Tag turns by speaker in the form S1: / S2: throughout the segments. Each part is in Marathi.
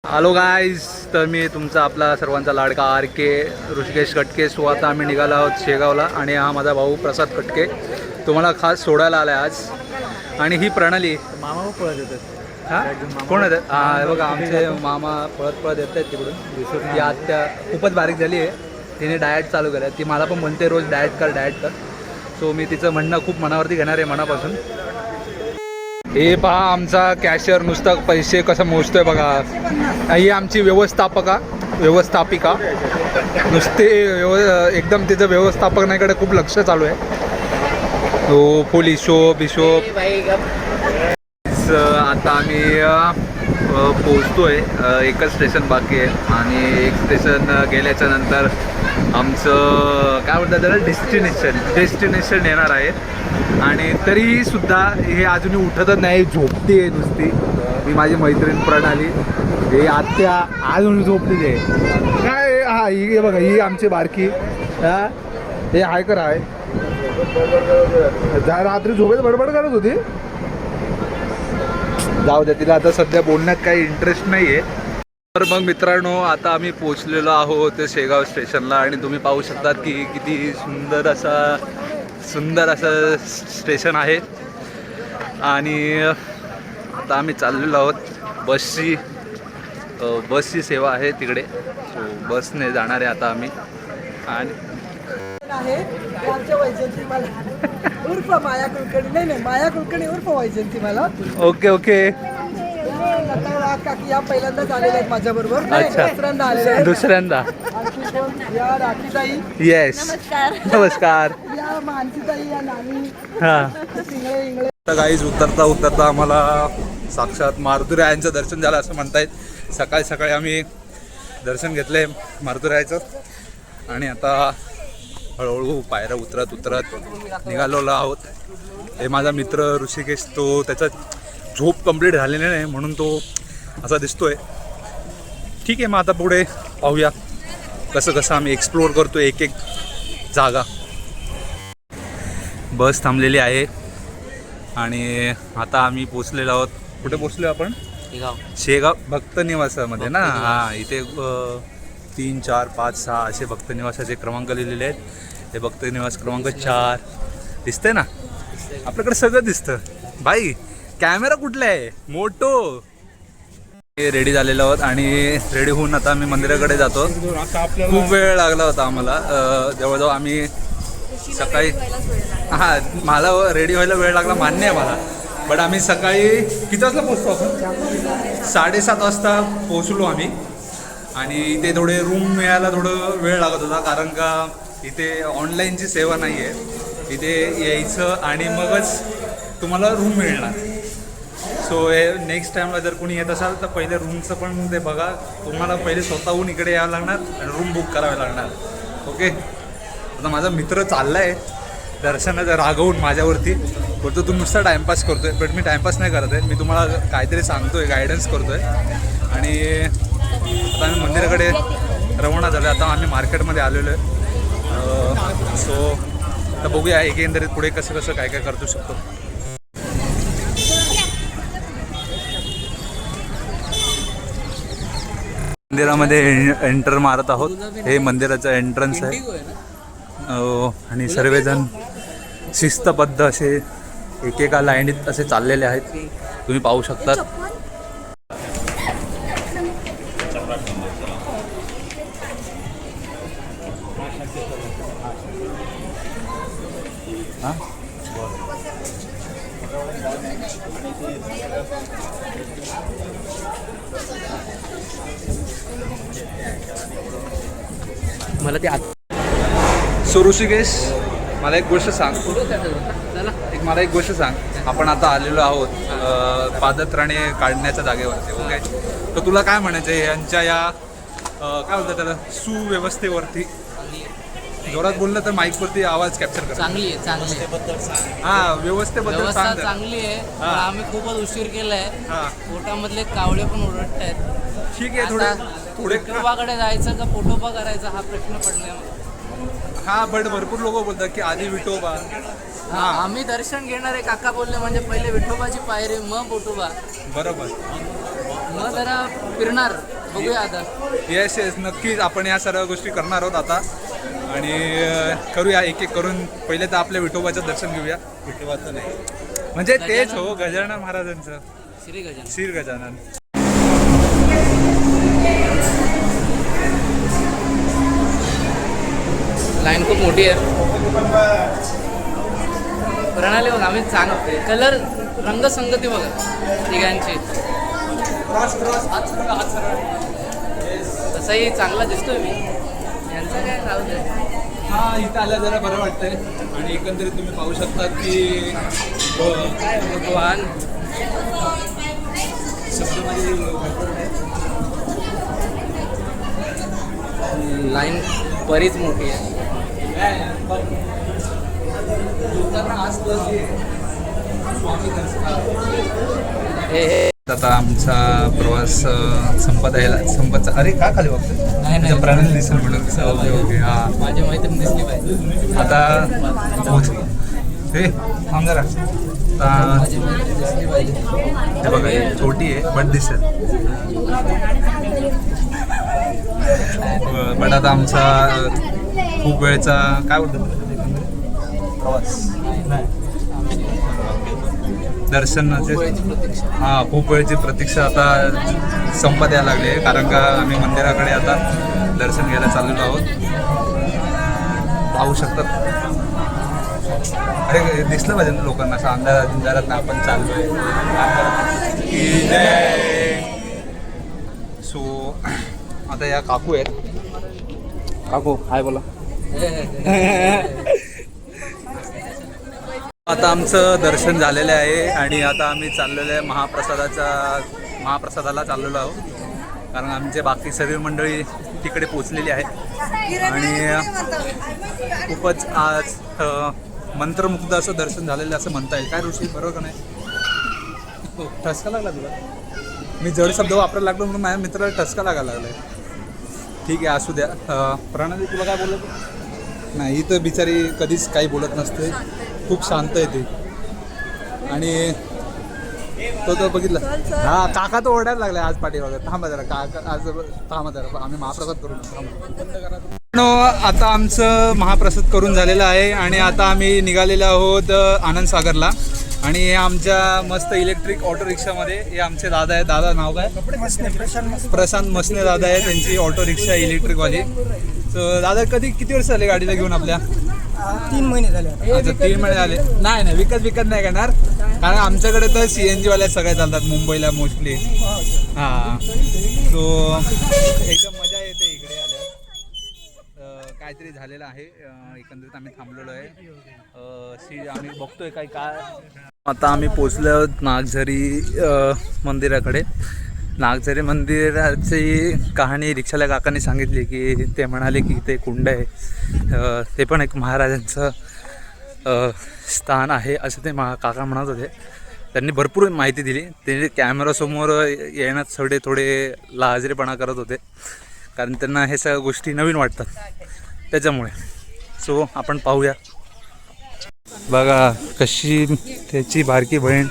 S1: हॅलो गाईज, तर मी तुमचा आपला सर्वांचा लाडका आर के ऋषिकेश कटके. सो आता आम्ही निघालो आहोत शेगावला आणि हा माझा भाऊ प्रसाद कटके तुम्हाला खास सोडायला आला आहे आज. आणि ही प्रणाली
S2: मामा पळत येतात.
S1: हां कोण येतात? हां बघा आमचे मामा पळत पळत येत आहेत तिकडून. ती आत्या खूपच बारीक झाली आहे, तिने डाएट चालू केलं. ती मला पण म्हणते रोज डाएट कर. सो मी तिचं म्हणणं खूप मनावरती घेणार आहे, मनापासून. हे पहा आमचा कॅशियर नुसता पैसे कसं मोजतोय बघा. ही आमची व्यवस्थापिका नुसते एकदम तिचं व्यवस्थापनाकडे खूप लक्ष चालू आहे. हो फुल हिशोब. आता आम्ही पोचतोय. एकच स्टेशन बाकी आहे आणि एक स्टेशन गेल्याच्या नंतर आमचं काय म्हणतात त्याला डेस्टिनेशन येणार आहे. आणि तरीही सुद्धा हे अजूनही उठतच नाही, झोपते नुसती. ही माझी मैत्रीण प्रणाली, हे आत्या अजून झोपलीच आहे काय. हा ही बघा, ही आमची बारकी. हा हे हायकर आहे, रात्री झोपेत बडबड करत होती. जाऊ द्या, तिला आता सध्या बोलण्यात काही इंटरेस्ट नाही आहे. तर मग मित्रांनो, आता आम्ही पोचलेलो आहोत शेगाव स्टेशनला आणि तुम्ही पाहू शकतात की किती सुंदर असं स्टेशन आहे. आणि आता आम्ही चाललेलो आहोत. बसची सेवा आहे तिकडे, सो बसने जाणार आहे आता आम्ही. आणि
S3: उर्फ माया कुलकर्णी, नाही माया कुलकर्णी उर्फ वैजंती मला.
S1: ओके
S3: काकी या पहिल्यांदाच आलेल्या आहेत माझ्या बरोबर.
S1: अच्छा, दुसऱ्यांदा.
S3: या राखीताई,
S1: येस नमस्कार.
S3: या मानसीताई, या नानी.
S1: हां गाईज, उतरता आम्हाला साक्षात मारुतीरायांचं दर्शन झालं असं म्हणतायत. सकाळी आम्ही दर्शन घेतलंय मारुतीरायाचं आणि आता हळूहळू पायऱ्या उतरत निघालेलो आहोत. हे माझा मित्र ऋषिकेश, तो त्याचा झोप कंप्लीट झालेली नाही म्हणून तो असा दिसतोय. ठीक आहे, मग आता पुढे पाहूया कसं आम्ही एक्सप्लोअर करतो एक जागा. बस थांबलेली आहे आणि आता आम्ही पोचलेलो आहोत. कुठे पोचलो आपण? शेगाव भक्त निवासामध्ये ना. हां, इथे 3, 4, 5, 6 असे भक्त निवासाचे क्रमांक लिहिलेले आहेत. हे भक्त निवास क्रमांक 4 दिसतंय ना. आपल्याकडे सगळं दिसतं भाई. कॅमेरा कुठला आहे? मोटो. रेडी झालेलो आहोत आणि रेडी होऊन आता आम्ही मंदिराकडे जातो. खूप वेळ लागला होता आम्हाला. जवळजवळ आम्ही सकाळी मला रेडी व्हायला वेळ लागला, मान्य आहे मला. बट आम्ही सकाळी किती वाजता पोहोचतो आपण? 7:30 वाजता पोहोचलो आम्ही. आणि इथे थोडे रूम मिळायला थोडं वेळ लागत होता, कारण का इथे ऑनलाईनची सेवा नाही आहे. इथे यायचं आणि मगच तुम्हाला रूम मिळणार. सो हे नेक्स्ट टाईमला जर कोणी येत असाल तर पहिले रूमचं पण ते बघा. तुम्हाला पहिले स्वतःहून इकडे यावं लागणार आणि रूम बुक करावे लागणार. ओके, आता माझा मित्र चालला आहे दर्शनाचा रागवून माझ्यावरती. बोलतो तू नुसता टाईमपास करतोय. बट मी टाईमपास नाही करत आहे, मी तुम्हाला काहीतरी सांगतोय, गायडन्स करतोय. आणि आता आम्ही मंदिराकडे रवाना झालो. आता आम्ही मार्केटमध्ये आलेलो आहे. सो आता बघूया एकंदरीत पुढे कसं काय करतो शकतो. मंदिरामध्ये एंटर मारत आहोत. हे मंदिराचं एंट्रन्स आहे. आणि सर्वजण शिस्तबद्ध असे एकेका लाईनीत असे चाललेले आहेत, तुम्ही पाहू शकतात. मला ते सो ऋषिकेश, मला एक गोष्ट सांग. आपण आता आलेलो आहोत पादत्राणे काढण्याच्या जागेवरती. ओके, तर तुला काय म्हणायचं आहे यांच्या या काय बोलतात त्याला सुव्यवस्थेवरती? जोरात बोललं तर माईकवरती आवाज कॅप्चर करा.
S4: चांगली आहे.
S1: हां, व्यवस्थेबद्दल सांग.
S4: चांगली आहे. आम्ही खूपच उशीर केलाय. पोटामधले कावळे पण ओरडत आहेत.
S1: ठीक आहे, थोडे
S4: विठोबाकडे जायचं का पोटोबा करायचा हा प्रश्न पडलाय.
S1: हां, बट भरपूर लोक बोलतात की आधी विठोबा.
S4: आम्ही दर्शन घेणारे काका बोलले म्हणजे पहिले विठोबाची पायरी मग पोटोबा.
S1: बरोबर.
S4: मग जरा फिरणार बघूया आता.
S1: येस येस नक्कीच आपण या सर्व गोष्टी करणार आहोत आता. आणि करूया एक एक करून. पहिले तर आपल्या विठोबाचं दर्शन घेऊया. विठोबाचं नाही म्हणजे तेच हो, गजानन महाराजांचं.
S4: श्री गजानन.
S1: श्री गजानन.
S4: लाईन खूप मोठी आहे. प्रणाली बघा, आम्ही चांग कलर रंगसंगती बघा तिघांची. तसाही चांगला दिसतोय मी. यांचं काय राहू दे.
S1: हा इथं आल्या जरा बरं वाटतंय. आणि एकंदरीत तुम्ही पाहू शकता की
S4: भगवान लाईन बरीच मोठी आहे. हे
S1: आता आमचा प्रवास संपत अरे का खाली बघतो.
S4: नाही
S1: प्रणाली दिसेल म्हणून. ओके ओके हा
S4: माझी मैत्रीण दिसली पाहिजे.
S1: आता पोहोच. हे थांब जरा. आता
S4: माझी मैत्रीण दिसली पाहिजे.
S1: हे बघा ही छोटी आहे बट दिसेल. बट आता आमचा खूप वेळचा काय बोलतो प्रवास दर्शनाचे हां खूप वेळची प्रतीक्षा आता संपत यायला लागली आहे. कारण का आम्ही मंदिराकडे आता दर्शन घ्यायला चाललेलो आहोत. पाहू शकतात. अरे दिसलं पाहिजे ना लोकांना असं अंधारात आपण चाललोय. सो आता या काकू आहेत. काकू हाय बोला. आता आमचं दर्शन झालेलं आहे आणि आता आम्ही चाललेलो आहे महाप्रसादाला चाललेलो आहोत. कारण आमचे बाकी सर्व मंडळी तिकडे पोचलेली आहे. आणि खूपच आज मंत्रमुग्ध असं दर्शन झालेलं असं म्हणता येईल. काय ऋषी बरोबर का नाही. ठसका लागला तुला. मी जड शब्द वापरायला लागलो म्हणून माझ्या मित्राला ठसका लागायला लागला आहे. ठीक आहे असू द्या. प्रणाली तुला काय बोलत नाही. ही तर बिचारी कधीच काही बोलत नसते. खूप शांत आहे ती. आणि तो बघितला हा काका तो ओरडायला लागला आज पाठीमागे. थांबा जरा काका आज थांबा जरा आम्ही महाप्रसाद करून आता आमचं महाप्रसाद करून झालेलं आहे. आणि आता आम्ही निघालेलो आहोत आनंद सागरला. आणि हे आमच्या मस्त इलेक्ट्रिक ऑटो रिक्षामध्ये हे आमचे दादा आहेत. दादा नाव काय. प्रशांत मसने दादा आहे. त्यांची ऑटो रिक्षा इलेक्ट्रिकवाली. तर दादा किती वर्ष झाले गाडीला घेऊन आपल्या.
S3: 3 महिने झाले.
S1: अच्छा 3 महिने झाले. नाही विकत नाही करणार. कारण आमच्याकडे तर CNG वाल्या सगळ्या चालतात मुंबईला मोस्टली. हां सो एकदम मजा येते इकडे आल्यावर. काहीतरी झालेलं आहे. एकंदरीत आम्ही थांबलेलो आहे. आम्ही बघतोय काय. आता आम्ही पोचलो आहोत नागझरी मंदिराकडे. नागझरी मंदिराची कहाणी रिक्षाला काकांनी सांगितली की ते म्हणाले की ते कुंड आहे. ते पण एक महाराजांचं स्थान आहे असं ते काका म्हणत होते. त्यांनी भरपूर माहिती दिली. ते कॅमेरासमोर येण्यात थोडे लाजरेपणा करत होते. कारण त्यांना हे सगळ्या गोष्टी नवीन वाटतात त्याच्यामुळे. सो आपण पाहूया. बघा कशी त्याची बारकी बहीण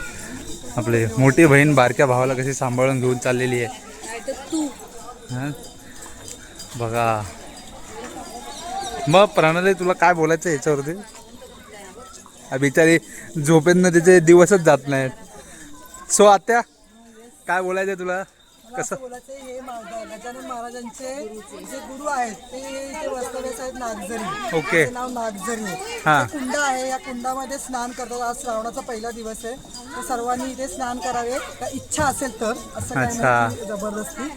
S1: आपले मोठी बहीण बारक्या भावाला कशी सांभाळून घेऊन चाललेली आहे. हां बघा. मग प्रणाली तुला काय बोलायचं ह्याच्यावरती. बिचारी झोपेतनं त्याचे दिवसच जात नाहीत. सो आत्या काय बोलायचं तुला. कसं
S3: बोलायचं हे गजानन महाराजांचे जे गुरु आहेत ते इथे वास्तव्यास आहेत नागझरी.
S1: ओके.
S3: नाव नागझरी.
S1: हां
S3: कुंड आहे. या कुंडामध्ये स्नान करतात. आज श्रावणाचा पहिला दिवस आहे. तर सर्वांनी इथे स्नान करावे. का इच्छा असेल तर. असं काही नाही जबरदस्ती.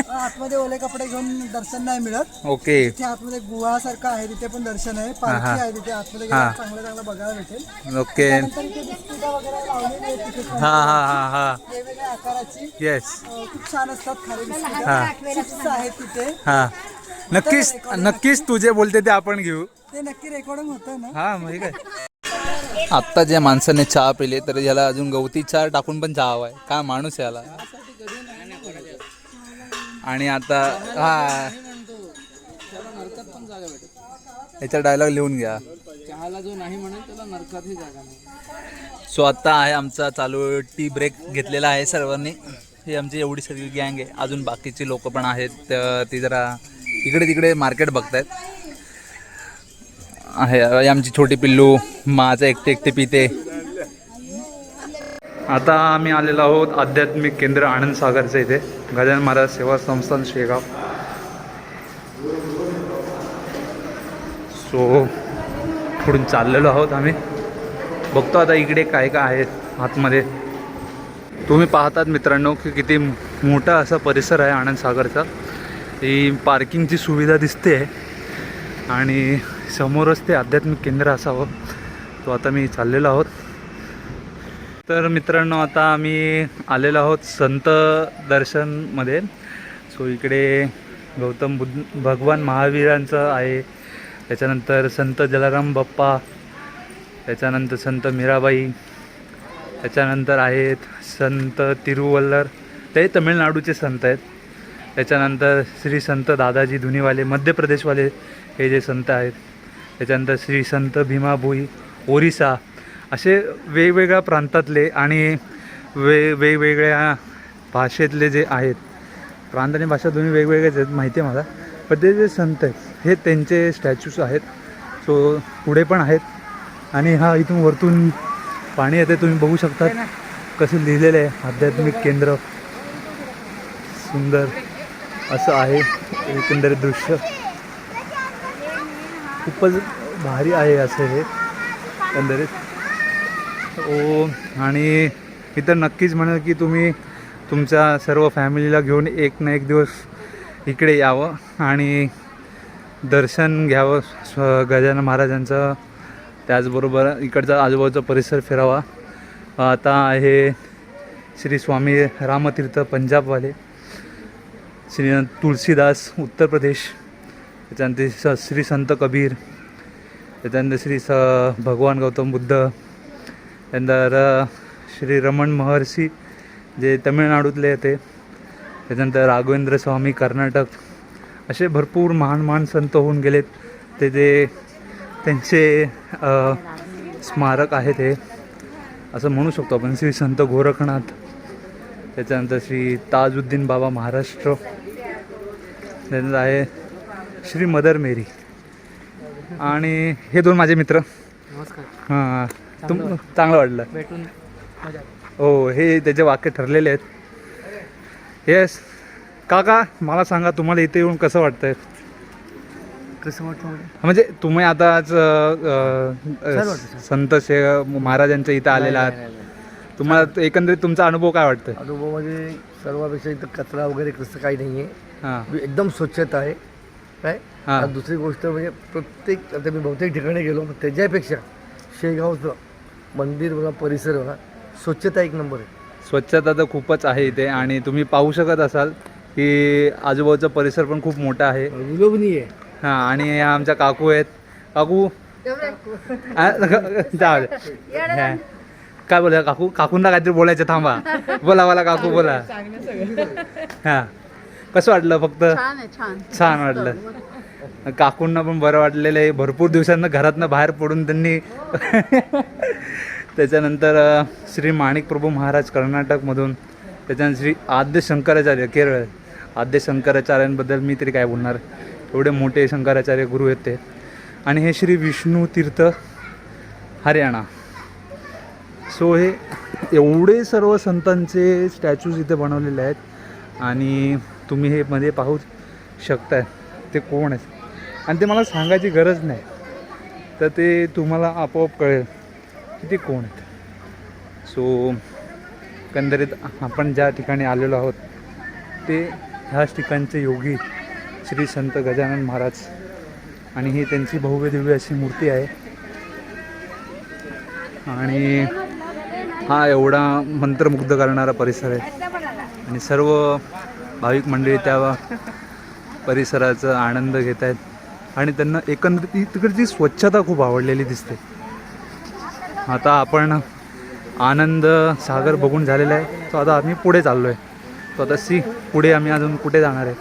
S3: आतमध्ये ओले कपडे घेऊन दर्शन नाही मिळत.
S1: ओके.
S3: इथे आतमध्ये गुहासारखं आहे. तिथे पण दर्शन आहे. पालखी आहे तिथे आतमध्ये चांगलं बघायला भेटेल.
S1: ओके.
S3: त्यानंतर इथे बिस्किटा वगैरे लावलेली आहे तिथे पण.
S1: हां
S3: वेगवेगळ्या आकाराची.
S1: येस.
S3: खूप छान असतात. खाली बिस्किट आहेत तिथे.
S1: हां नक्कीच तुझे बोलते ते आपण घेऊ.
S3: ते नक्की रेकॉर्डिंग होतं ना.
S1: हां मग काय. आत्ता ज्या माणसाने चहा पिले तर याला अजून गवती चहा टाकून पण चहा हवाय. काय माणूस याला. आणि आता हा याचा डायलॉग लिहून घ्या.
S4: चहाला जो नाही म्हणेल त्याला नरकातही जागा नाही.
S1: सो आता आहे आमचा चालू टी ब्रेक घेतलेला आहे सर्वांनी. ही आमची एवढी सगळी गँग आहे. अजून बाकीची लोक पण आहेत, ती जरा इकडे तिकडे मार्केट बघतायत. आहे आमची छोटी पिल्लू, माझं एकटे पिते. आता आम्ही आलेलो आहोत आध्यात्मिक केंद्र आनंद सागरचं इथे, गजानन महाराज सेवा संस्थान शेगाव. सो पुढून चाललेलो आहोत आम्ही. बघतो आता इकडे काय काय आहे आतमध्ये. तुम्ही पाहतात मित्रांनो की किती मोठा असा परिसर आहे आनंद सागरचा. ही पार्किंगची सुविधा दिसते आहे आणि समोरच ते आध्यात्मिक केंद्र असावं. तो आता मी चाललेलो आहोत. तर मित्रांनो आता आम्ही आलेलो आहोत संत दर्शनमध्ये. सो इकडे गौतम बुद्ध भगवान महावीरांचं आहे, त्याच्यानंतर संत जलाराम बाप्पा, त्याच्यानंतर संत मीराबाई, त्याच्यानंतर आहेत संत तिरुवल्लर, ते तमिळनाडूचे संत आहेत. त्याच्यानंतर श्री संत दादाजी धुनीवाले मध्य प्रदेशवाले हे जे संत आहेत. त्याच्यानंतर श्री संत भीमाभोई ओरिसा, असे वेगवेगळ्या प्रांतातले आणि वेगवेगळ्या भाषेतले जे आहेत. प्रांत आणि भाषा दोन्ही वेगवेगळेच आहेत माहिती आहे मला, पण ते जे संत आहेत हे त्यांचे स्टॅच्यूज आहेत. सो पुढे पण आहेत आणि हा इथून वरतून पाणी येते, तुम्ही बघू शकता कसं लिहिलेलं आहे आध्यात्मिक केंद्र. सुंदर असं आहे एकंदरीत दृश्य, खूपच भारी आहे असं हे एकंदरीत. ओ आणि इथं नक्कीच म्हणेल की तुम्ही तुमच्या सर्व फॅमिलीला घेऊन एक ना एक दिवस इकडे यावं आणि दर्शन घ्यावं गजानन महाराजांचं. त्याचबरोबर इकडचा आजूबाजूचा परिसर फिरावा. आता आहे श्री स्वामी रामतीर्थ पंजाबवाले, श्री तुलसीदास उत्तर प्रदेश, त्याच्यानंतर श्री संत कबीर, त्याच्यानंतर श्री भगवान गौतम बुद्ध, त्यानंतर श्री रमण महर्षी जे तमिळनाडूतले येते, त्याच्यानंतर राघवेंद्र स्वामी कर्नाटक. असे भरपूर महान संत होऊन गेलेत. ते जे त्यांचे स्मारक आहे ते असं म्हणू शकतो आपण. श्री संत गोरखनाथ, त्याच्यानंतर श्री ताजुद्दीन बाबा महाराष्ट्र, त्यानंतर आहे श्री मदर मेरी. आणि हे दोन माझे मित्र.
S4: नमस्कार.
S1: हां, चांगलं वाटलं
S4: भेटून.
S1: हो, हे त्याचे वाक्य ठरलेले आहेत. येस काका, मला सांगा तुम्हाला इथे येऊन कसं वाटतंय?
S2: कसं वाटतं
S1: म्हणजे तुम्ही आता आज संत महाराजांच्या इथं आलेला आहात, तुम्हाला एकंदरीत तुमचा अनुभव काय वाटतं?
S2: अनुभव म्हणजे सर्वापेक्षा इथं कचरा वगैरे कसं काही नाही आहे.
S1: हां
S2: एकदम स्वच्छता आहे काय.
S1: हां.
S2: आणि दुसरी गोष्ट म्हणजे प्रत्येक, आता मी बहुतेक ठिकाणी गेलो, पण त्याच्यापेक्षा शेगावचं मंदिर बघा, परिसर बघा, स्वच्छता एक नंबर आहे.
S1: स्वच्छता तर खूपच आहे इथे आणि तुम्ही पाहू शकत असाल की आजूबाजूचा परिसर पण खूप मोठा आहे.
S2: विलोभनीय आहे.
S1: हां, आणि या आमच्या काकू आहेत. काकू हां, काय बोला काकू? काकूंना काहीतरी बोलायचं, थांबा. बोला काकू, बोला. हां, कसं वाटलं? फक्त छान वाटलं. काकूंना पण बरं वाटलेलं आहे. भरपूर दिवसांना घरातनं बाहेर पडून त्यांनी त्याच्यानंतर श्री माणिक प्रभू महाराज कर्नाटकमधून, त्याच्यानंतर श्री आद्य शंकराचार्य केरळ. आद्य शंकराचार्यांबद्दल मी तरी काय बोलणार, एवढे मोठे शंकराचार्य गुरु आहेत ते. आणि हे श्री विष्णू तीर्थ हरियाणा. सो हे एवढे सर्व संतांचे स्टॅच्यूज इथे बनवलेले आहेत आणि तुम्ही हे मध्ये पाहू शकताय ते कोण आहेत. आणि ते मला सांगायची गरज नाही, तर ते तुम्हाला आपोआप कळेल की ते कोण आहेत. सो एकंदरीत आपण ज्या ठिकाणी आलेलो आहोत ते ह्याच ठिकाणचे योगी श्री संत गजानन महाराज, आणि ही त्यांची भव्य दिव्य अशी मूर्ती आहे. आणि हा एवढा मंत्रमुग्ध करणारा परिसर आहे आणि सर्व भाविक मंडळी त्या परिसराचा आनंद घेत आहेत आणि त्यांना एकंदरीत तिकडची स्वच्छता खूप आवडलेली दिसते. आता आपण आनंद सागर बघून झालेला आहे, तो आता आम्ही पुढे चाललो आहे. तो आता पुढे आम्ही अजून कुठे जाणार आहे?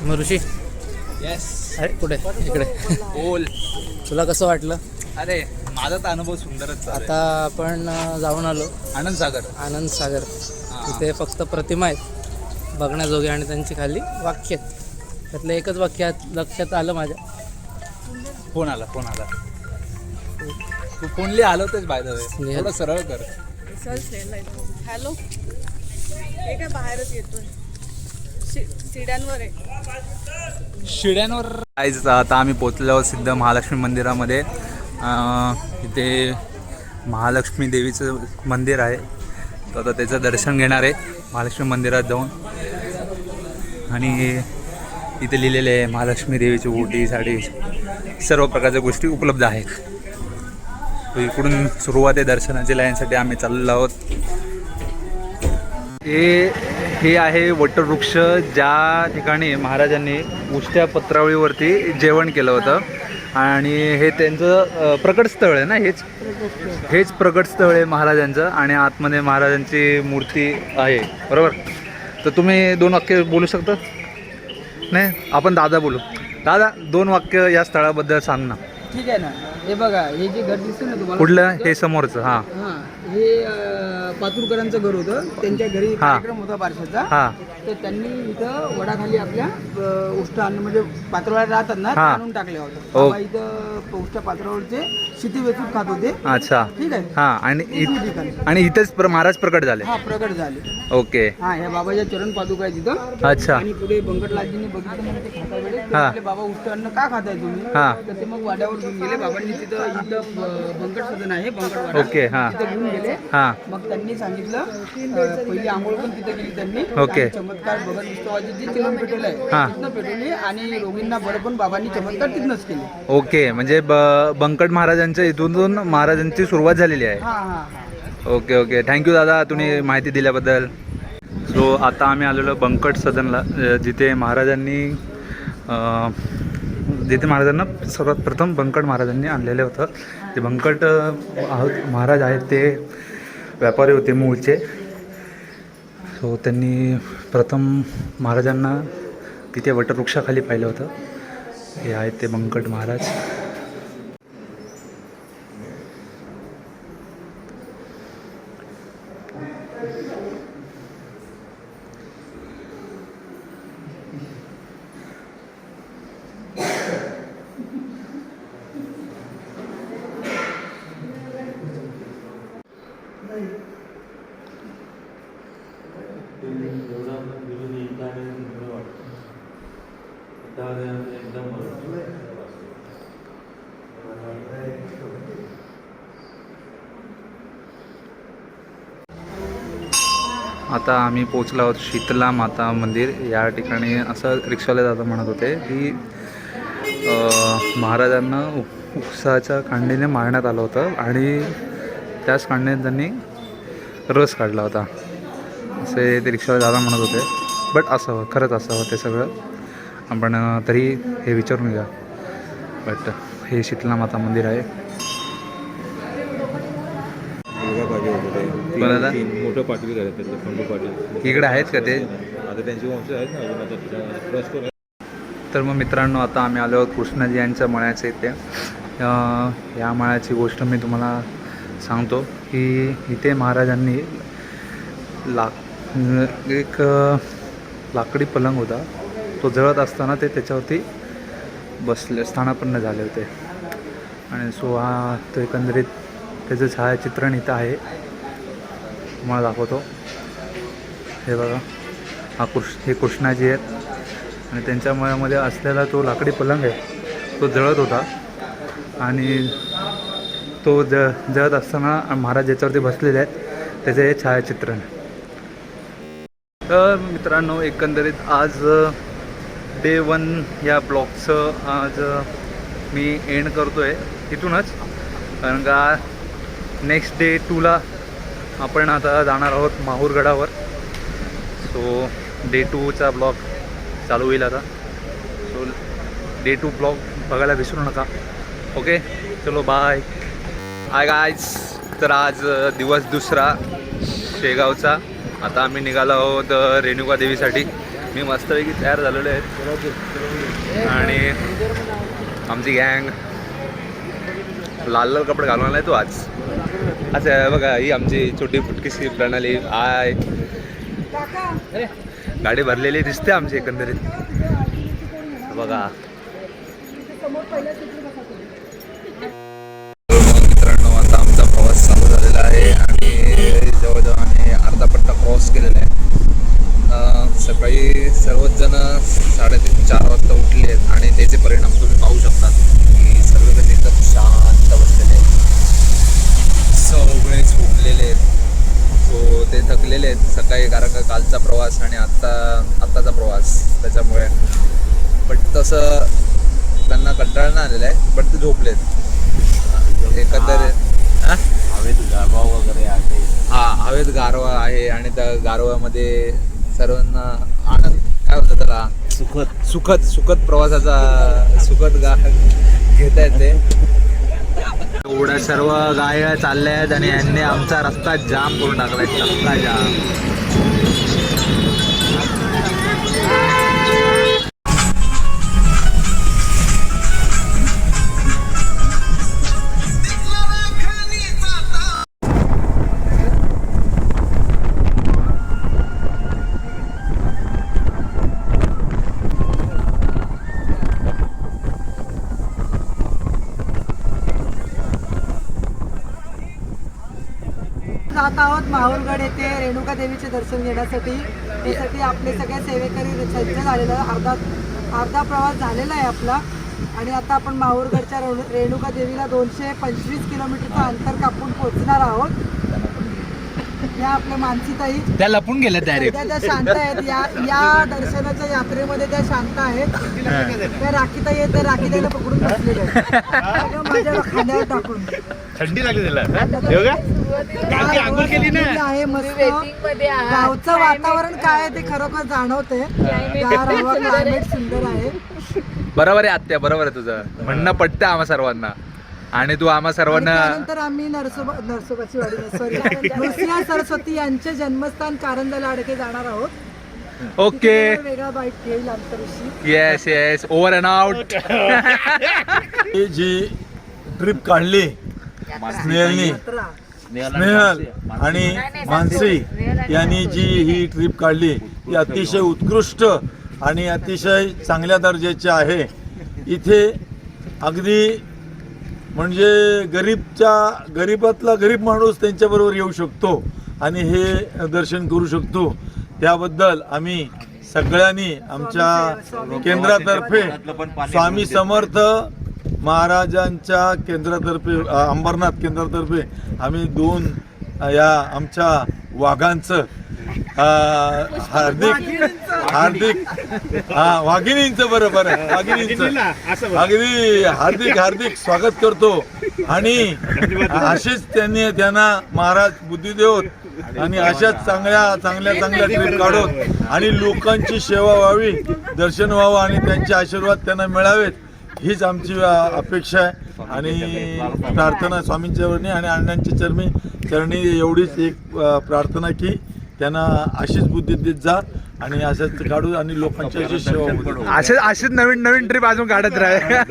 S4: मग ऋषी
S1: येस,
S4: कुठे? इकडे
S1: बोल.
S4: तुला कसं वाटलं?
S1: अरे माझा तर अनुभव सुंदरच.
S4: आता आपण जाऊन आलो
S1: आनंद सागर.
S4: आनंद सागर. इथे फक्त प्रतिमा आहेत बघण्याजोगे आणि त्यांची खाली वाक्य आहेत. त्यातलं एकच वाक्य लक्षात आलं माझ्या.
S1: फोन आला तू फोनली हलवतेच बाय द वे, थोडं सरळ कर.
S5: हॅलो, हे काय बाहेरच येतोय, शिड्यांवर आहे.
S1: शिड्यांवर आता आम्ही पोचलो सिद्ध महालक्ष्मी मंदिरामध्ये. इथे महालक्ष्मी देवीचं मंदिर आहे, तर आता त्याचं दर्शन घेणार आहे महालक्ष्मी मंदिरात जाऊन. आणि इथे लिहिलेले आहे महालक्ष्मी देवीची ओटी, साडी, सर्व प्रकारच्या गोष्टी उपलब्ध आहेत. तर इकडून सुरुवात आहे दर्शनाच्या लाईनसाठी आम्ही चाललेलो आहोत. हे आहे वटवृक्ष, ज्या ठिकाणी महाराजांनी उष्ट्या पत्रावळीवरती जेवण केलं होतं. आणि हे त्यांचं प्रकट स्थळ आहे ना, हेच प्रकट स्थळ आहे महाराजांचं. आणि आतमध्ये महाराजांची मूर्ती आहे, बरोबर. तर तुम्ही 2 वाक्य बोलू शकता? नाही, आपण दादा बोलू. दादा 2 वाक्य या स्थळाबद्दल सांग ना.
S6: ठीक आहे ना. हे बघा, हे जे घर दिसतं ना तुम्हाला,
S1: कुठलं? हे समोरचं. हां
S6: हे पातुरकरांचं घर होतं. त्यांच्या घरी कार्यक्रम होता बारशाचा.
S1: हां
S6: तर त्यांनी इथं वडाखाली आपल्या उष्ट अन्न म्हणजे पात्रावळ्या राहतात ना, ते आणून टाकले होते. बाबा इथं उष्ट पात्रावळचे शिती वेचून खात होते.
S1: अच्छा,
S6: ठीक आहे.
S1: हां. आणि इथेच महाराज प्रकट झाले.
S6: हा, प्रकट झाले.
S1: ओके.
S6: हा, ह्या बाबाच्या चरण पादुका आहे तिथं.
S1: अच्छा.
S6: आणि पुढे बंकटलालजींनी बघितलं म्हणजे ते खाता वेळेस ते म्हटले, बाबा उष्ट अन्न का खाताय तुम्ही? तर ते मग वाड्यावर घेऊन गेले. बाबांनी इथं बंकट सदन आहे, बंकटवाडा.
S1: ओके. हां
S6: तिथं घेऊन गेले.
S1: हां
S6: मग त्यांनी सांगितलं, पहिली आंघोळ पण तिथे केली त्यांनी.
S1: ओके.
S6: आणि चमत्कार भगत विष्णुवाजी जी चिलम पेटवलं आहे तिथनं पेटवली. आणि रोगींना बरं पण बाबांनी चमत्कार तिथनंच केले.
S1: ओके. म्हणजे बंकट महाराजांच्या इथून महाराजांची सुरुवात झालेली आहे.
S6: हा हा हा.
S1: ओके. थँक्यू दादा, तुम्ही माहिती दिल्याबद्दल. सो आता आम्ही आलेलो बंकट सदनला, जिथे महाराजांना सर्वात प्रथम बंकट महाराजांनी आणलेलं होतं. ते बंकट महाराज आहेत, ते व्यापारी होते मूळचे. सो त्यांनी प्रथम महाराजांना तिथे वटवृक्षाखाली पाहिलं होतं. हे आहेत ते बंकट महाराज. आता आम्ही पोचलो आहोत शीतला माता मंदिर या ठिकाणी. असं रिक्षावाले दादा म्हणत होते की महाराजांना उपसाच्या कांडीने मारण्यात आलं होतं आणि त्याच कांडीने त्यांनी रस काढला होता, असे ते रिक्षावाले दादा म्हणत होते. बट असावं, खरंच असावं ते सगळं. आपण तरी हे विचारून घ्या. बट हे शीतला माता मंदिर आहे.
S7: मोठं पाटील झालं त्यातलं खंडू पाटील
S1: इकडे आहेत का ते?
S7: आता त्यांची वंश आहेत ना अजून, आता ट्रस्ट.
S1: तर मग मित्रांनो, आता आम्ही आलो आहोत कृष्णाजी यांच्या मळ्याच्या इथे. या मळ्याची गोष्ट मी तुम्हाला सांगतो की इथे महाराजांनी एक लाकडी पलंग होता, तो जळत असताना ते त्याच्यावरती स्थानापन्न झाले होते. आणि सो हा तो एकंदरीत त्याचं छायाचित्रण इथं आहे, तुम्हाला दाखवतो. हे बघा, हे कृष्णाजी आहेत. आणि त्यांच्या मळ्यामध्ये असलेला तो लाकडी पलंग आहे, तो जळत होता. आणि तो जळत असताना महाराज ज्याच्यावरती बसलेले आहेत त्याचं हे छायाचित्रण. तर मित्रांनो, एकंदरीत आज डे 1 या ब्लॉगचं आज मी एंड करतो आहे इथूनच. कारण का नेक्स्ट डे 2ला आपण आता जाणार आहोत माहूरगडावर. सो डे 2चा ब्लॉग चालू होईल आता. सो डे 2 ब्लॉग बघायला विसरू नका. ओके, चलो बाय. Hi guys. तर आज दिवस दुसरा शेगावचा. आता आम्ही निघालो आहोत रेणुका देवीसाठी. मी मस्तपैकी तयार झालेलो आहे आणि आमची गँग लाल लाल कपडे घालून आला आहे तो आज. अच्छा बघा, ही आमची छोटी फुटकीशी प्रणाली. हाय, गाडी भरलेली दिसते आमची एकंदरीत. बघा मित्रांनो, आता आमचा प्रवास चालू झालेला आहे आणि जवळजवळ आम्ही अर्धा पट्टा क्रॉस केलेला आहे. सकाळी सर्वच जण 3:30-4 वाजता उठले आहेत आणि त्याचे परिणाम तुम्ही पाहू शकतात की सर्वजण एकदम शांत बसलेले आहेत, सगळेच उठलेले आहेत. सो ते थकलेले आहेत सकाळी, कारण का कालचा प्रवास आणि आत्ताचा प्रवास त्याच्यामुळे. बट तसं त्यांना कंटाळा नाही आलेला आहे, बट ते झोपलेत एकंदरीत.
S7: हवेत गारवा वगैरे आहे.
S1: हवेत गारवा आहे आणि त्या गारव्यामध्ये सर्वांना आनंद, काय होतं त्याला, सुखद प्रवासाचा घेता येते. एवढ्या सर्व गाड्या चालल्या आहेत आणि यांनी आमचा रस्ता जाम करून टाकलाय, रस्ता जाम.
S3: जात आहोत माहुरगड येथे रेणुका देवीचे दर्शन घेण्यासाठी. त्यासाठी आपले सगळे सेवेकरी सज्ज झालेलं, अर्धा प्रवास झालेला आहे आपला. आणि आता आपण माहुरगडच्या रेणुका देवीला 225 किलोमीटरचं अंतर कापून पोहोचणार आहोत. या आपल्या मानसीताई
S1: त्या लपून गेल्या डायरेक्ट.
S3: त्या शांत आहेत, या दर्शनाच्या यात्रेमध्ये त्या शांत आहेत. त्या राखीताई आहेत, त्या राखीताईला पकडून बसलेल्या आहेत माझ्या खांद्यावर टाकून.
S7: थंडी लागली त्याला.
S3: आहे मस्त. गावचं वातावरण काय आहे ते खरोखर जाणवते. गार हवा, क्लायमेट सुंदर आहे.
S1: बरोबर आहे आत्या, बरोबर आहे तुझं म्हणणं, पटतं आम्हा सर्वांना. आणि तू आम्हा सर्वांना.
S3: त्यानंतर आम्ही नरसोबाची वाडी, सॉरी, नृसिंह सरस्वती यांचे जन्मस्थान कारंजा लाडके जाणार आहोत.
S1: ओके,
S3: वेगळा बाईट घेईल आमच्याविषयी.
S1: Yes, over and out.
S8: जी ट्रिप काढली स्नेहल आणि मानसी यांनी जी ही ट्रिप काढली ती अतिशय उत्कृष्ट आणि अतिशय चांगल्या दर्जाची आहे. इथे अगदी म्हणजे गरीबातला गरीब माणूस त्यांच्याबरोबर येऊ शकतो आणि हे दर्शन करू शकतो. त्याबद्दल आम्ही सगळ्यांनी आमच्या केंद्रातर्फे स्वामी समर्थ महाराजांच्या केंद्रातर्फे, अंबरनाथ केंद्रातर्फे आम्ही 2 या आमच्या वाघांचं वाघिणींचं बरोबर आहे, वाघिणींचं अगदी हार्दिक स्वागत करतो. आणि असेच त्यांना महाराज बुद्धी देवत आणि अशाच चांगल्या ट्रिप काढत आणि लोकांची सेवा व्हावी, दर्शन व्हावं आणि त्यांचे आशीर्वाद त्यांना मिळावेत, हीच आमची अपेक्षा आहे. आणि प्रार्थना स्वामींच्या चरणी आणि अण्णांच्या चरणी एवढीच एक प्रार्थना की त्यांना अशीच बुद्धी देत जा आणि असंच काढू आणि लोकांची अशी सेवा होईल.
S1: अशीच नवीन ट्रिप अजून काढत राहा.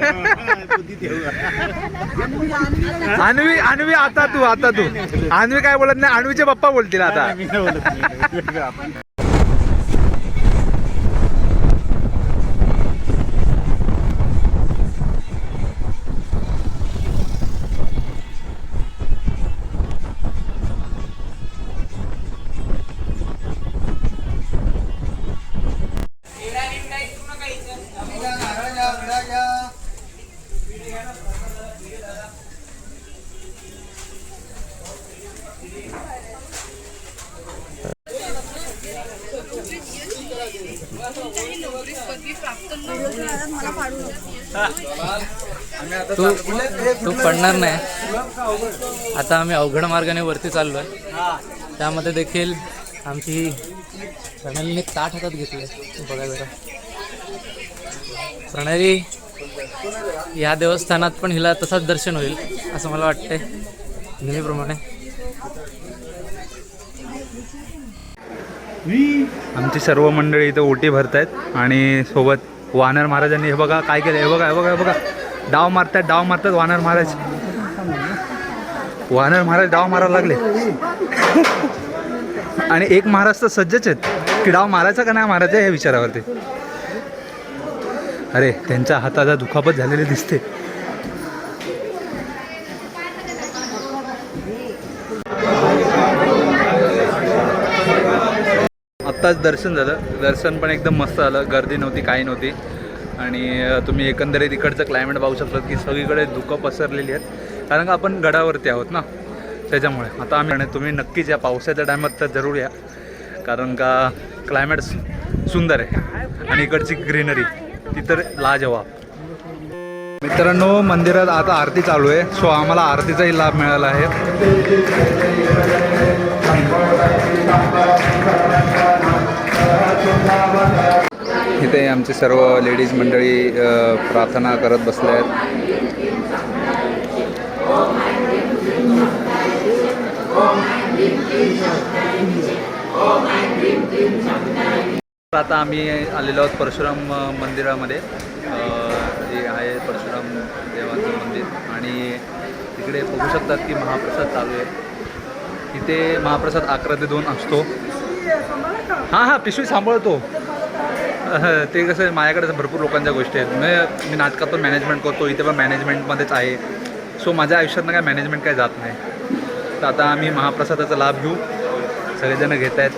S1: अन्वी आता तू अन्वी काय बोलत नाही, अन्वीचे पप्पा बोलतील आता.
S4: तू पडणार नाही. आता आम्ही अवघड मार्गाने वरती चाललोय. त्यामध्ये देखील आमची प्रणालीने ताट हातात घेतले. बघा जरा प्रणाली, या देवस्थानात पण हिला तसाच दर्शन होईल असं मला वाटतंय नेहमीप्रमाणे.
S1: आमची सर्व मंडळी इथं ओटी भरतायत आणि सोबत वानर महाराजांनी हे बघा काय केलं. हे बघा डाव मारतात वानर महाराज डाव मारायला लागले. आणि एक महाराज तर सज्जच आहेत की डाव मारायचा का नाही मारायचा या विचारावरती. अरे त्यांच्या हाताला दुखापत झालेली दिसते. आत्ताच दर्शन झालं. दर्शन पण एकदम मस्त झालं. गर्दी नव्हती, काही नव्हती. आणि तुम्ही एकंदरीत इकडचं क्लायमेट पाहू शकतात की सगळीकडे धुकं पसरलेली आहेत, कारण का आपण गडावरती आहोत ना, त्याच्यामुळे. आता तुम्ही नक्कीच या पावसाच्या टायमात तर जरूर या, कारण का क्लायमेट सुंदर आहे आणि इकडची ग्रीनरी ती तर लाजवाब. मित्रांनो, मंदिरात आता आरती चालू आहे, सो आम्हाला आरतीचाही लाभ मिळाला आहे. इथे आमचे सर्व लेडीज मंडळी प्रार्थना करत बसले आहेत. आता आम्ही आलेलो आहोत परशुराम मंदिरामध्ये. हे आहे परशुराम देवाचं मंदिर आणि तिकडे बघू शकतात की महाप्रसाद चालू आहे. इथे महाप्रसाद 11 ते 2 असतो. हां पिशवी सांभाळतो. ते कसं आहे, माझ्याकडे भरपूर लोकांच्या गोष्टी आहेत. मी नाटकात पण मॅनेजमेंट करतो, इथे पण मॅनेजमेंटमध्येच आहे. सो माझ्या आयुष्यातनं काय मॅनेजमेंट काय जात नाही. तर आता आम्ही महाप्रसादाचा लाभ घेऊ. सगळेजण घेत आहेत,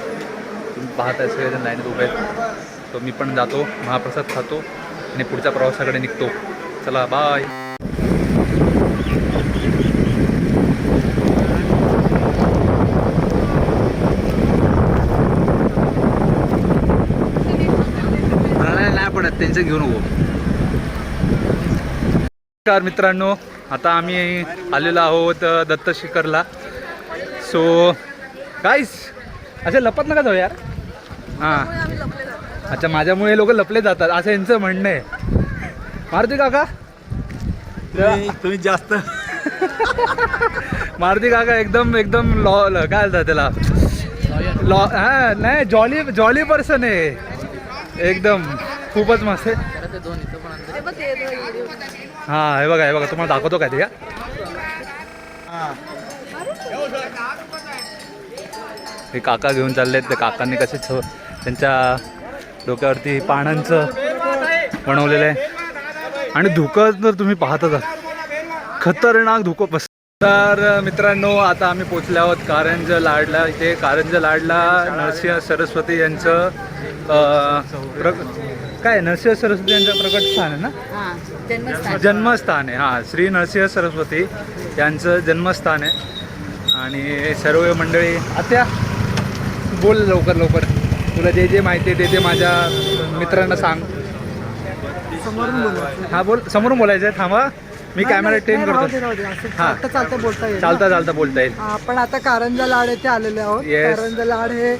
S1: तुम्ही पाहत आहे सगळेजण लाईनीत उभे आहेत. तो मी पण जातो, महाप्रसाद खातो आणि पुढच्या प्रवासाकडे निघतो. चला बाय. नाही पडत, त्यांचं घेऊ नको. नमस्कार मित्रांनो, आता आम्ही आलेलो आहोत दत्त शिखरला. सो गाईस, असे लपत नका जाऊ यार. हां अच्छा, माझ्यामुळे लोक लपले जातात असं यांचं म्हणणं आहे. मारुती काका
S7: तुम्ही जास्त
S1: मारुती काका एकदम काय म्हणतात त्याला, हां नाही, जॉली पर्सन आहे एकदम, खूपच मस्त आहे. हां हे बघा तुम्हाला दाखवतो काय ते. हे काका घेऊन चाललेत. त्या काकांनी कसे त्यांच्या डोक्यावरती पानांचं बनवलेलं आहे आणि धुकं तर तुम्ही पाहतच आहात, खतरनाक धुकं तर मित्रांनो, आता आम्ही पोचले आहोत कारंज लाडला. इथे कारंज लाडला नरसिंह सरस्वती यांचं काय नरसिंह सरस्वती यांचं प्रकट स्थान आहे ना, जन्मस्थान आहे. हां, श्री नरसिंह सरस्वती यांचं जन्मस्थान आहे. आणि सर्व मंडळी, आत्या बोल लवकर, तुला जे जे माहिती आहे ते माझ्या मित्रांना सांग.
S3: समोरून बोलायचं.
S1: हां बोल, समोरून बोलायचं आहे. थांबा, मी कॅमेरा ट्रेन करतो. हां
S3: चालतं बोलता येईल.
S1: चालता बोलता येईल.
S3: आपण आता कारंजा लाड येथे आलेले आहोत.
S1: Yes.
S3: कारंजा लाड हे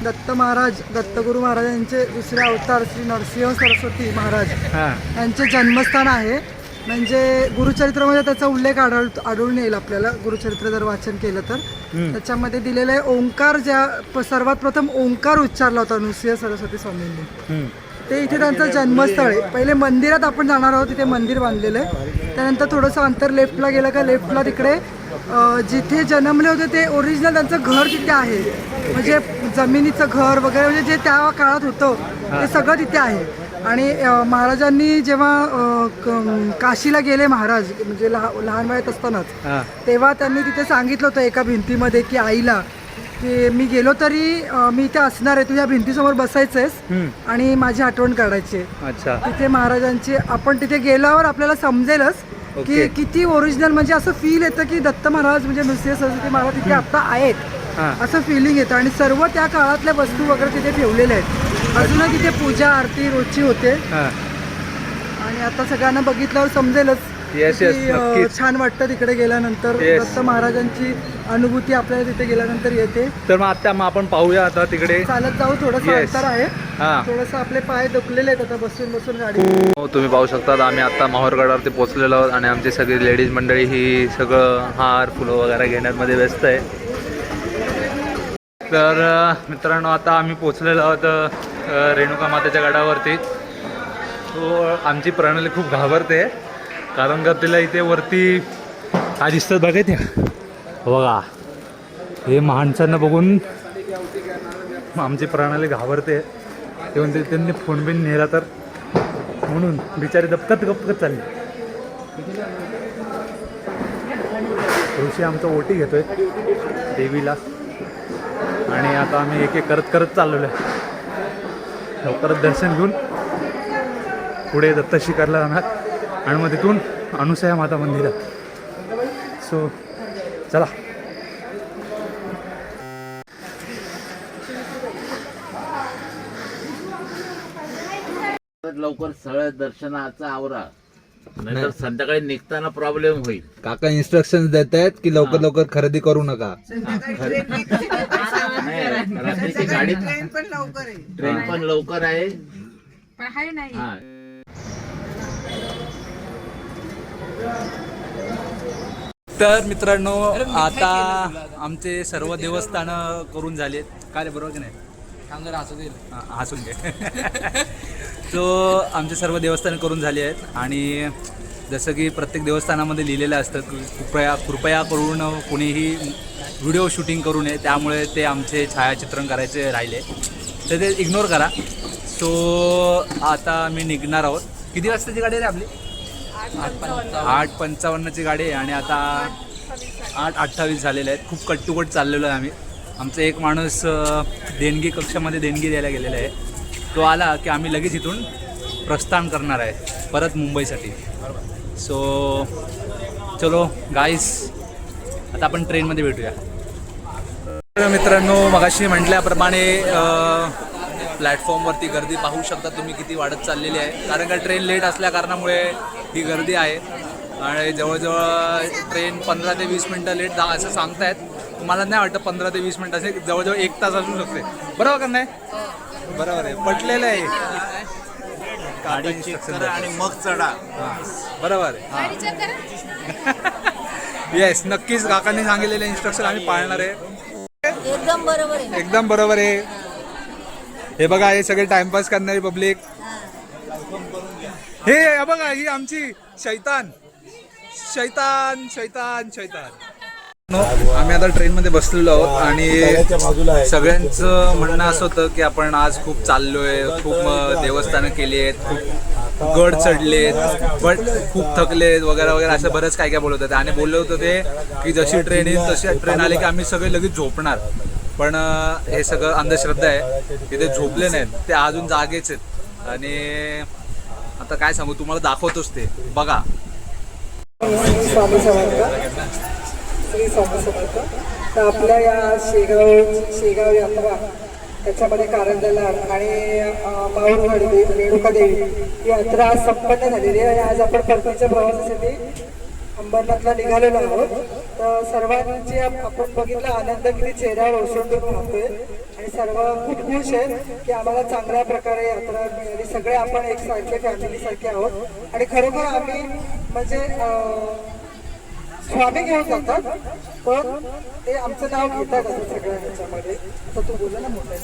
S3: दत्तगुरू महाराज यांचे दुसरे अवतार श्री नरसिंह सरस्वती महाराज
S1: हां
S3: यांचे जन्मस्थान आहे. म्हणजे गुरुचरित्रामध्ये त्याचा उल्लेख आढळून येईल आपल्याला. गुरुचरित्र जर वाचन केलं तर त्याच्यामध्ये दिलेलं आहे, ओंकार सर्वात प्रथम ओंकार उच्चारला होता नृसिंह सरस्वती स्वामींनी. ते इथे त्यांचं जन्मस्थळ आहे. पहिले मंदिरात आपण जाणार आहोत, तिथे मंदिर बांधलेलं आहे. त्यानंतर थोडंसं अंतर लेफ्टला गेलं का लेफ्टला तिकडे जिथे जन्मले होते ते ओरिजिनल त्यांचं घर तिथे आहे. म्हणजे जमिनीचं घर वगैरे, म्हणजे जे त्या काळात होतं ते सगळं तिथे आहे. आणि महाराजांनी जेव्हा काशीला गेले महाराज, म्हणजे लहान वयात असतानाच, तेव्हा त्यांनी तिथे सांगितलं होतं एका भिंतीमध्ये की आईला की मी गेलो तरी मी इथे असणार आहे, तुझ्या भिंतीसमोर बसायचं आहेस आणि माझी आठवण काढायची आहे.
S1: अच्छा.
S3: तिथे महाराजांची आपण तिथे गेल्यावर आपल्याला समजेलच की किती ओरिजिनल, म्हणजे असं फील येतं की दत्त महाराज म्हणजे नृसिंह सरस्वती महाराज तिथे आता आहेत असं फिलिंग येतं. आणि सर्व त्या काळातल्या वस्तू वगैरे तिथे ठेवलेल्या आहेत. अजूनही तिथे पूजा आरती रोजची होते. आणि आता सगळ्यांना बघितल्यावर समजेलच की छान वाटतं तिकडे गेल्यानंतर. दत्त महाराजांची अनुभूती आपल्याला तिथे गेल्यानंतर येते.
S1: तर मग आता आपण पाहूया आता तिकडे
S3: चालत जाऊ. थोडंसं अंतर आहे, थोडंसं आपले पाय दुखलेले आहेत आता बसून गाडी.
S1: तुम्ही पाहू शकता आम्ही आता माहूरगडावरती पोहोचलेलो आहोत आणि आमची सगळी लेडीज मंडळी ही सगळं हार फुलं वगैरे घेण्यामध्ये व्यस्त आहे. तर मित्रांनो, आता आम्ही पोचलेलो आहोत रेणुका मातेच्या गडावरती. तो आमची प्रणाली खूप घाबरते, कारण का तिला इथे वरती काय दिसतात बघा. त्या बघा, हे माणसांना बघून आमची प्रणाली घाबरते, ते म्हणते त्यांनी फोन बिन नेला तर, म्हणून बिचारी दपकत गपकत चालली. ऋषी आमचा ओटी घेतोय देवीला आणि आता आम्ही एक एक करत चाललेलो आहे. लवकरच दर्शन घेऊन पुढे दत्त शिखरला जाणार आणि मग तिथून अनुसया माता मंदिरात. सो चला.
S9: लवकर सगळ्या दर्शनाचा आवरा, नाहीतर संध्याकाळी निघताना प्रॉब्लेम होईल.
S1: काका इन्स्ट्रक्शन देत आहेत की लवकर खरेदी करू नका.
S9: रात्रीची गाडी ट्रेन पण लवकर आहे. हा.
S1: तर मित्रांनो, आता आमचे सर्व देवस्थान करून झालेत. काय रे, बरोबर की नाही? हसून घे. सो आमचे सर्व देवस्थान करून झाले आहेत आणि जसं की प्रत्येक देवस्थानामध्ये लिहिलेलं असतं कृपया करून कोणीही व्हिडिओ शूटिंग करू नये, त्यामुळे ते आमचे छायाचित्रण करायचे राहिले, तर ते इग्नोर करा. सो आता आम्ही निघणार आहोत. किती वाजताची गाडी आहे रे आपली? 8:55ची गाडी आहे आणि आता 8:28 झालेले आहेत. खूप कट चाललेलो आहे आम्ही. आमचा एक माणूस देणगी कक्षामध्ये देणगी द्यायला गेलेला आहे. तो आला की आम्ही लगेच इथून प्रस्थान करणार आहे परत मुंबईसाठी. सो चलो गाईस, आता आपण ट्रेनमध्ये भेटूया. तर मित्रांनो, मगाशी म्हटल्याप्रमाणे प्लॅटफॉर्मवरती गर्दी पाहू शकता तुम्ही किती वाढत चाललेली आहे, कारण का ट्रेन लेट असल्या कारणामुळे ही गर्दी आहे. आणि जवळजवळ ट्रेन 15 ते 20 मिनटं लेट असं सांगतायत. मला नाही वाटतं 15 ते 20 मिनटं असे, जवळजवळ 1 तास असू शकते. बरोबर का नाही? बरोबर आहे, पटलेलं आहे.
S7: गाडी चेक करा आणि मग चढा.
S1: बरोबर आहे. येस, नक्कीच काकांनी सांगितलेले इन्स्ट्रक्शन आम्ही पाळणार आहे.
S5: एकदम बरोबर आहे.
S1: एकदम बरोबर आहे. हे बघा, हे सगळे टाइमपास करणारी पब्लिक. हे बघा, ही आमची शैतान. आम्ही आता ट्रेनमध्ये बसलेलो आहोत आणि सगळ्यांचं म्हणणं असं होतं की आपण आज खूप चाललोय, खूप देवस्थानं केली आहेत, खूप गड चढलेत, बट खूप थकलेत वगैरे असं बरंच काय बोलत होते. आणि बोलले होते ते की जशी ट्रेन येईल तशी ट्रेन आली की आम्ही सगळे लगेच झोपणार. पण हे सगळं अंधश्रद्धा आहे. तिथे झोपले नाहीत, ते अजून जागेच आहेत. आणि आता काय सांगू तुम्हाला, दाखवतोच ते बघा.
S3: स्वामी समर्थ. तर आपल्या या शेगाव यात्रा त्याच्यामध्ये कारंजाला आणि माहूरवाडी रेणुका देवी ही यात्रा आज संपन्न झालेली आहे. आणि आज आपण परतीच्या प्रवासासाठी अंबरनाथला निघालेलो आहोत. तर सर्वांची आपण बघितला आनंद किती चेहऱ्यावर ओसंडून राहतोय आणि सर्व खूप खुश आहेत की आम्हाला चांगल्या प्रकारे यात्रा मिळाली. सगळे आपण एकसारखे फॅमिलीसारखे आहोत आणि खरोखर आम्ही म्हणजे स्वामी घेऊन जातात, पण ते आमचं नाव घेतात असं सगळ्या ह्याच्यामध्ये. आता तू बोलला ना मोठ्या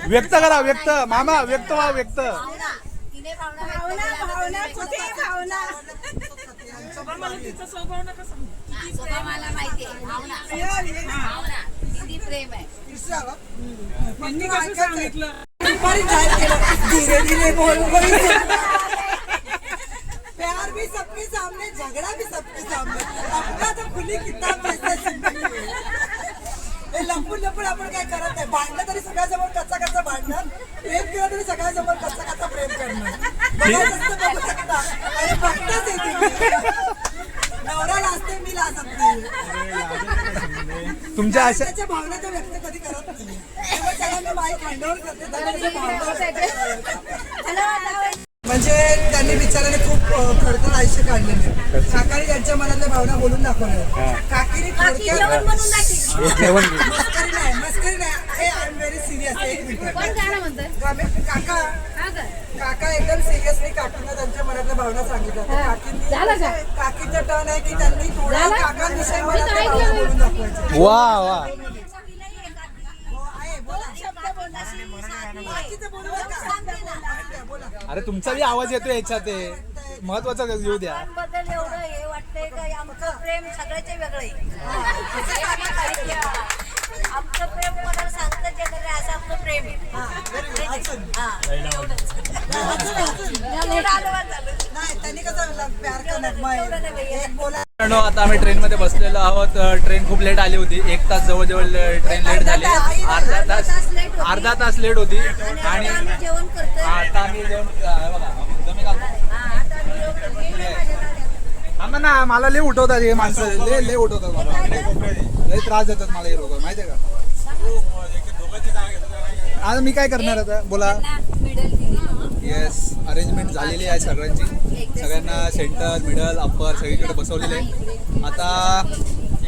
S1: व्यक्त करा, व्यक्त मामा, व्यक्त व्हा, व्यक्त.
S3: प्यार भी सबके सामने, झगड़ा भी सबके सामने, अपना तो खुली किताब लपून आपण काय करत नाही. भांडलं तरी सगळ्यासमोर कच्चा भांडणार, प्रेम केलं तरी सगळ्यासमोर कच्चा प्रेम करणार. बघू शकता आणि बघताच येते नवरा लाजते, मी लाजत नाही.
S1: तुमच्या अशा
S3: भावना तर व्यक्त कधी करत नाही. त्याला मी माईक हँडओव्हर करते. म्हणजे त्यांनी बिचाराने खूप खडतर आयुष्य काढलेले. काकाने त्यांच्या मनातल्या भावना बोलून दाखवल्या. काकीने मस्करी नाही. I am very serious. एक मिनिट. काका एकदम सिरियसली काकींना त्यांच्या मनातल्या भावना सांगितल्या. काकीचा टर्न आहे की त्यांनी थोडा काकांविषयी मनातल्या भावना बोलून दाखवायचे.
S1: वा वा. अरे तुमचा बी आवाज येतो याच्यात महत्वाचा येऊ द्या.
S5: बद्दल एवढं हे वाटतंय का आमचं प्रेम सगळ्याचे वेगळे आमचं प्रेम कोणाला सांगताच येत नाही असं आमचं प्रेम आहे.
S3: नाही त्यांनी कसं प्यार करणार
S1: मित्रांनो, आता आम्ही ट्रेनमध्ये बसलेलो आहोत. ट्रेन खूप लेट आली होती. 1 तास जवळजवळ ट्रेन लेट झाली. अर्धा तास लेट होती. आणि
S5: जेवण करतोय
S1: आता आम्ही जेवण बघा जमी आम्हा ना मला लय उठवतात हे माणसं. लय उठवतात मला. लय त्रास देतात मला हे लोक माहितीये का. आता मी काय करणार आता बोला. येस, अरेंजमेंट झालेली आहे सगळ्यांची. सगळ्यांना सेंटर मिडल अप्पर सगळीकडे बसवलेले आहे. आता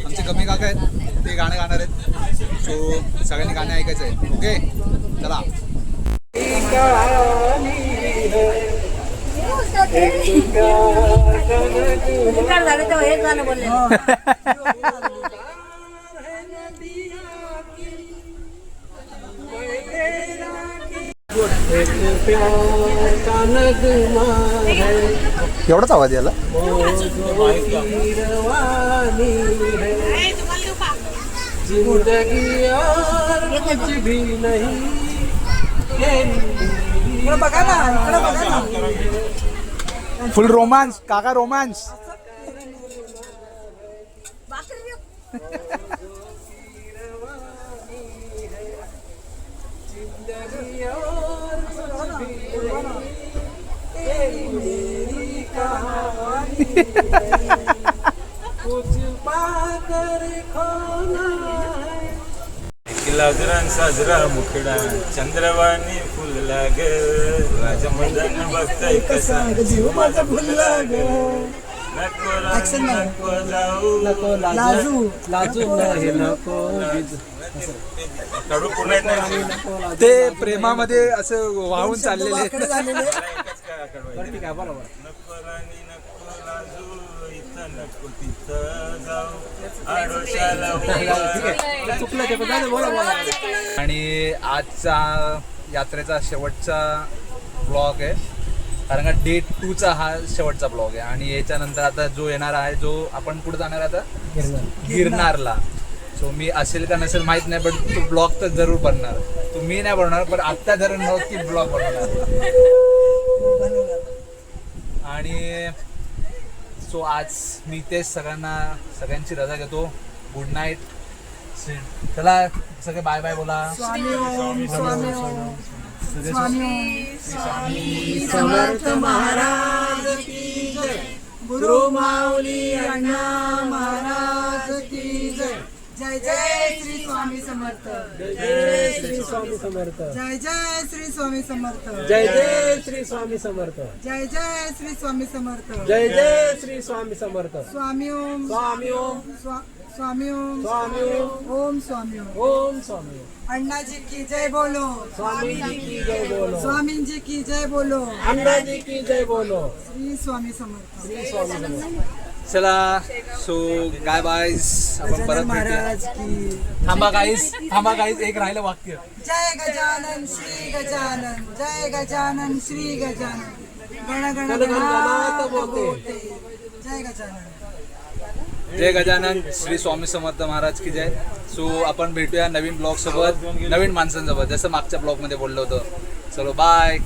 S1: आमचे कमी काका आहेत ते गाणं गाणार आहेत. सो सगळ्यांनी गाणे ऐकायचं आहे. ओके चला.
S5: झालं तेव्हा हेच गाणं बोलले
S1: एवढाच आवाज याला.
S3: बघा ना इकडे बघा ना.
S1: फुल रोमांस काका रोमांस.
S7: लागran साजरा मुखडा चंद्रवाणी फुलला ग राजा मदन बघताय कसा जीव माझा फुलला ग नको जाऊ
S3: लाजू
S7: कडू पुन्हा
S1: ते प्रेमामध्ये असं वाहून चाललेले आहेत.
S3: इकडे झालेले
S7: नको राणी नको लाजू इथं नको तिथं जाऊ आडोशाला
S1: आणि आजचा यात्रेचा शेवटचा ब्लॉग आहे. कारण का डे 2चा हा शेवटचा ब्लॉग आहे. आणि याच्यानंतर आता जो येणार आहे जो आपण कुठे जाणार आता गिरनारला. सो मी असेल का नसेल माहित नाही पण तो ब्लॉग तर जरूर बनणार. तो मी नाही बनवणार पण आत्ता जरूर नक्की ब्लॉग बनवणार. आणि सो आज मी तेच सगळ्यांची रजा घेतो. Good night. चला सगळे बाय बाय बोला.
S3: स्वामी ओम स्वामी ओम स्वामी समर्थ महाराज की जय. गुरु माऊली अण्णा महाराज की जय. जय जय श्री स्वामी समर्थ. जय जय श्री स्वामी समर्थ. जय जय श्री स्वामी समर्थ.
S6: जय जय श्री स्वामी समर्थ.
S3: जय जय श्री स्वामी समर्थ.
S6: जय जय श्री स्वामी समर्थ.
S3: स्वामी ओम
S6: स्वामी ओम
S3: स्वामी ओम
S6: स्वामी ओम
S3: ओम स्वामी ओम.
S6: ओम स्वामी ओम.
S3: अण्णा जी की जय बोलो.
S6: स्वामी जी की जय बोलो.
S3: स्वामी जी की जय बोलो.
S6: अण्णा जी की जय बोलो.
S3: श्री स्वामी समर्थ.
S6: श्री स्वामी समर्थ.
S1: चला सो काय बायस आपण परत
S3: महाराज
S1: भेटूया.
S3: की
S1: थांबा गाईस एक राहिलं वाक्य.
S3: जय गजानन श्री गजानन. जय गजानन श्री गजानन. गण गण गणात बोलते. जय गजानन.
S1: जय गजानन श्री स्वामी समर्थ महाराज की जय. सो आपण भेटूया नवीन ब्लॉग सोबत नवीन माणसांसोबत जसं मागच्या ब्लॉग मध्ये बोललो होतो. चलो बाय.